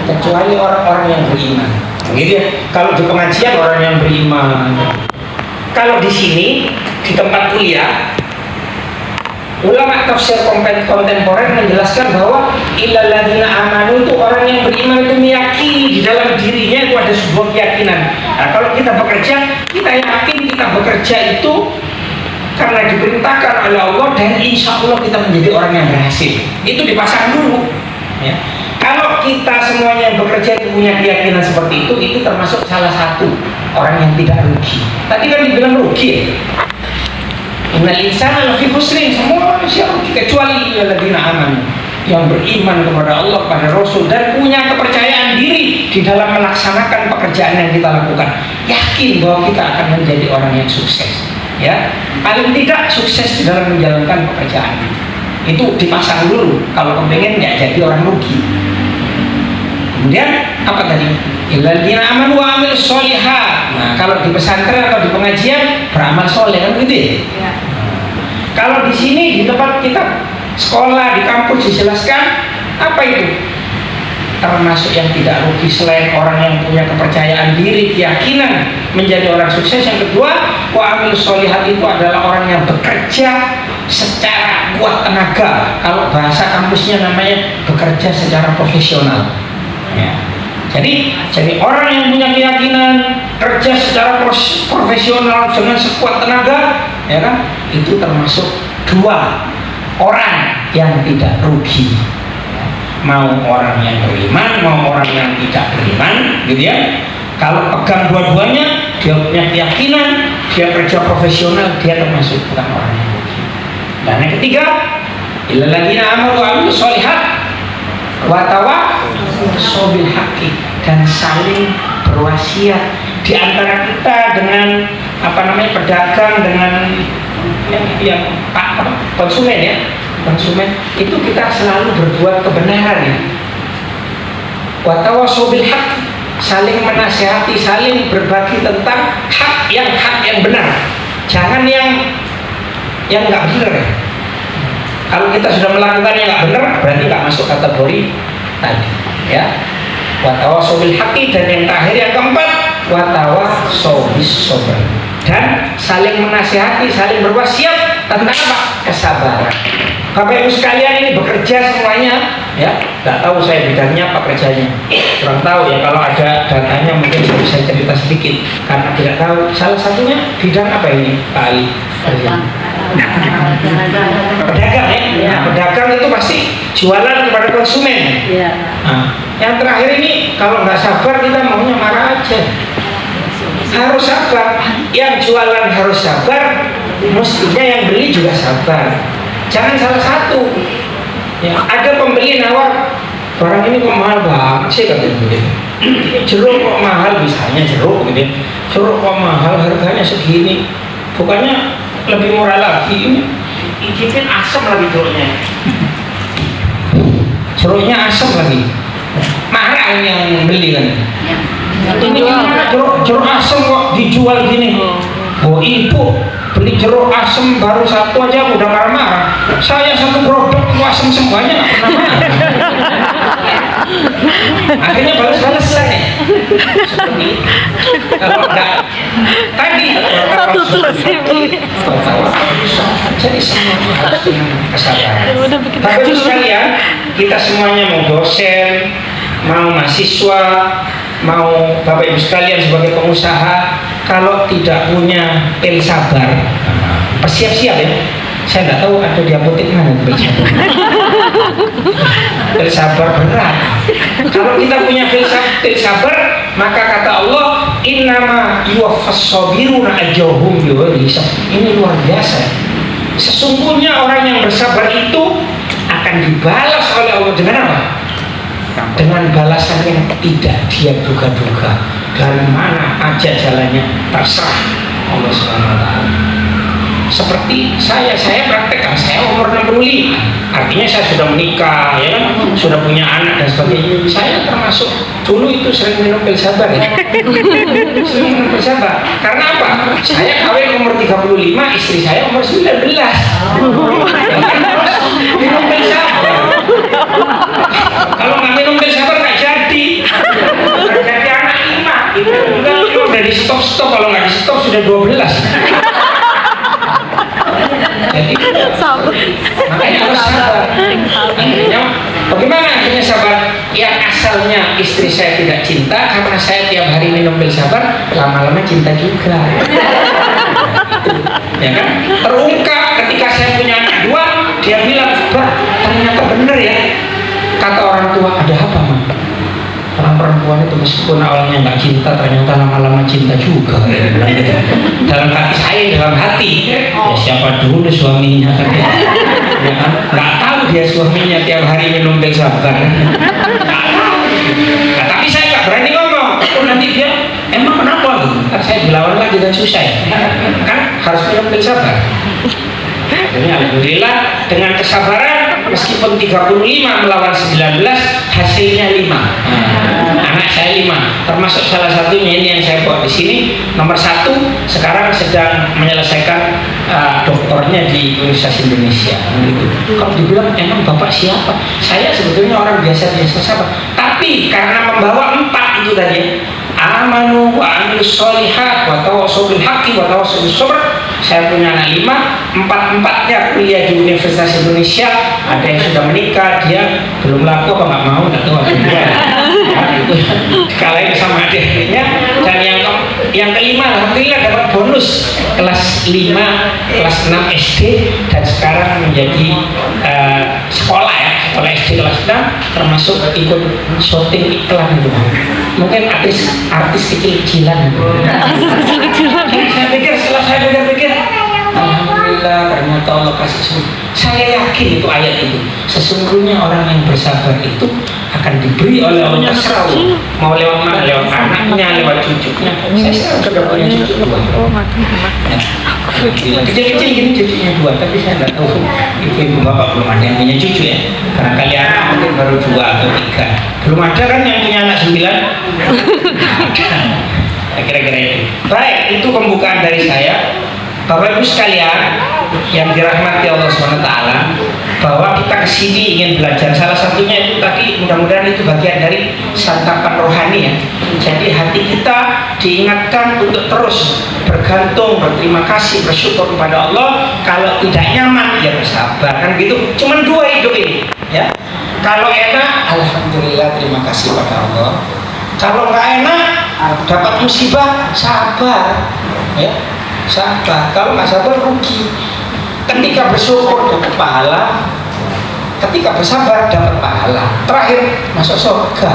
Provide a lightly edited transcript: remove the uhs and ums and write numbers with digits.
kecuali orang-orang yang beriman. Gitu ya. Kalau di pengajian orang yang beriman. Kalau di sini di tempat kuliah, ulama tafsir kontemporer menjelaskan bahwa illal ladzina amanu itu orang yang beriman itu meyakini di dalam dirinya itu ada sebuah keyakinan. Nah, kalau kita bekerja, kita yakin kita bekerja itu karena diperintahkan oleh Allah dan insya Allah kita menjadi orang yang berhasil. Itu dipasang dulu. Ya. Kalau kita semuanya yang bekerja itu punya keyakinan seperti itu termasuk salah satu orang yang tidak rugi. Tadi kan dibilang rugi ya? Innal insana lafi khusrin, semua manusia rugi kecuali alladzina amanu, yang beriman kepada Allah, pada Rasul, dan punya kepercayaan diri di dalam melaksanakan pekerjaan yang kita lakukan. Yakin bahwa kita akan menjadi orang yang sukses. Ya, paling tidak sukses di dalam menjalankan pekerjaan itu dipasang dulu kalau kepengen nggak jadi orang rugi. Kemudian apa tadi? Illalladzina amanu wa amilus sholihat. Nah, kalau di pesantren atau di pengajian beramal soleh kan gitu ya? Ya. Kalau di sini di tempat kita sekolah di kampus dijelaskan apa itu? Termasuk yang tidak rugi selain orang yang punya kepercayaan diri, keyakinan menjadi orang sukses. Yang kedua, wa amilus sholihat itu adalah orang yang bekerja secara kuat tenaga. Kalau bahasa kampusnya namanya bekerja secara profesional. Ya. Jadi orang yang punya keyakinan kerja secara profesional dengan sekuat tenaga, ya kan? Itu termasuk dua orang yang tidak rugi. Mau orang yang beriman, mau orang yang tidak beriman, gitu ya. Kalau pegang dua-duanya, dia punya keyakinan, dia kerja profesional, dia termasuk bukan orang yang rugi. Dan yang ketiga, illal ladzina amanu wa amilus sholihat wa tawassaw bil haqqi, dan saling berwasiat di antara kita dengan pedagang, dengan yang konsumen ya. Konsumen itu kita selalu berbuat kebenaran ya. Wa tawassaw bil haqq, saling menasihati, saling berbagi tentang hak yang benar. Jangan yang nggak benar ya. Kalau kita sudah melakukan yang nggak benar, berarti nggak masuk kategori tadi ya. Wa tawassaw bil haqqi, dan yang terakhir yang keempat, wa tawassaw bis sabr, dan saling menasihati, saling berwasiat tentang apa? Kesabaran. Bapak Ibu sekalian, ini bekerja semuanya ya, nggak tahu saya bidangnya apa kerjanya, kurang tahu ya. Kalau ada datanya mungkin saya bisa cerita sedikit karena tidak tahu. Salah satunya bidang apa ini Pak Ali? Pedagang ya. Nah, pedagang itu pasti jualan kepada konsumen. Nah, yang terakhir ini kalau nggak sabar kita maunya marah aja. Harus sabar, yang jualan harus sabar, mestinya yang beli juga sabar. Jangan salah satu. Ya, ada pembeli nawar, barang ini kok mahal banget sih katanya begitu. Jeruk kok mahal, misalnya jeruk gitu. Jeruk kok mahal, harganya segini. Bukannya lebih murah lagi ini. Izinkan asam lagi jeruknya. Jeruknya asam lagi. Mahal yang beli kan. Ini gimana jeruk asam kok dijual gini? Oh ibu beli jeruk asam baru satu aja udah marah-marah. Saya satu produk itu asam semuanya nggak pernah marah. Akhirnya balas-balasan ya. Kalau enggak tadi jadi semuanya harus dengan kesabaran. Tapi itu sekalian, kita semuanya mau dosen, mau mahasiswa, mau Bapak Ibu sekalian sebagai pengusaha, kalau tidak punya pil sabar, siap-siap ya. Saya nggak tahu ada di apotek mana pil sabar. Pil sabar berat. Kalau kita punya pil sabar, maka kata Allah, innama yuwaffas sabiruna ajrahum bighairi hisab. Ini luar biasa. Sesungguhnya orang yang bersabar itu akan dibalas oleh Allah dengan apa? Dengan balasan yang tidak dia duga-duga. Dari mana aja jalannya terserah Allah SWT. Seperti saya praktekkan, saya umur 65, artinya saya sudah menikah ya kan, sudah punya anak dan sebagainya. Saya termasuk dulu itu sering minum pil sabar ya. Sering minum pil sabar. Karena apa? Saya kawin umur 35, istri saya umur 19. Minum pil sabar. Kalau nggak minum pil sabar nggak jadi. sudah 12. Jadi Sabar. makanya harus sabar. Akhirnya, bagaimana akhirnya sabar? Yang asalnya istri saya tidak cinta, karena saya tiap hari minum pil sabar, lama-lama cinta juga. Ya kan? Terungkap ketika saya punya anak 2, dia bilang, "Bah, ternyata benar ya kata orang tua." "Ada apa, Ma?" "Orang perempuan itu meskipun awalnya nggak cinta, ternyata lama-lama cinta juga." Ya, bilang gitu. Dalam hati saya, dalam hati, ya siapa dulu suaminya kan? Ya kan? Nggak tahu dia suaminya tiap hari minum pil sabar. Nggak tahu. Nah, tapi saya nggak berani ngomong. Nanti dia, "Emang kenapa?" Kan saya dilawan lagi dan susah ya. Kan harus minum pil sabar. Jadi alhamdulillah dengan kesabaran, meskipun 35 melawan 19, hasilnya 5. Anak saya 5, termasuk salah satunya ini yang saya bawa di sini, nomor 1 sekarang sedang menyelesaikan doktornya di Universitas Indonesia. Gitu. Kalau dibilang emang bapak siapa? Saya sebetulnya orang biasa-biasa saja, tapi karena membawa 4 itu tadi, amanu wa amilus sholihat wa tawassaw bil haqqi wa tawassaw bis sabr. Saya punya anak 5, 4-4-nya kuliah di Universitas Indonesia. Ada yang sudah menikah, dia belum laku apa nggak mau, nggak tahu. Dikalahin sama adiknya. Dan yang kelima, alhamdulillah dapat bonus kelas 5, kelas 6 SD, dan sekarang menjadi sekolah ya, sekolah SD kelas 6, termasuk ikut syuting iklan itu. Mungkin artis kecil-kecilan. Saya pikir, setelah saya pikir, alhamdulillah ternyata Allah kasih semua. Saya yakin itu ayat itu. Sesungguhnya orang yang bersabar itu akan diberi oleh Allah selalu. Mau lewat mana? Lewat anaknya, lewat cucunya. Saya sekarang sudah punya cucu 2. Kecil-kecil gini cucunya 2, tapi saya nggak tahu ibu-ibu bapak belum ada yang punya cucu ya. Karena kalian mungkin baru 2 atau 3. Belum ada kan yang punya anak 9? Kira-kira itu. Baik, itu pembukaan dari saya. Bapak Ibu sekalian yang dirahmati Allah SWT, bahwa kita kesini ingin belajar. Salah satunya itu tadi, mudah-mudahan itu bagian dari santapan rohani ya. Jadi hati kita diingatkan untuk terus bergantung, berterima kasih, bersyukur kepada Allah. Kalau tidak nyaman ya bersabar, kan gitu. Cuman 2 hidup ini ya. Kalau enak, alhamdulillah, terima kasih pada Allah. Kalau nggak enak, dapat musibah, sabar ya. Sabar. Kalau nggak sabar rugi. Ketika bersyukur dapat pahala, ketika bersabar dapat pahala. Terakhir masuk surga.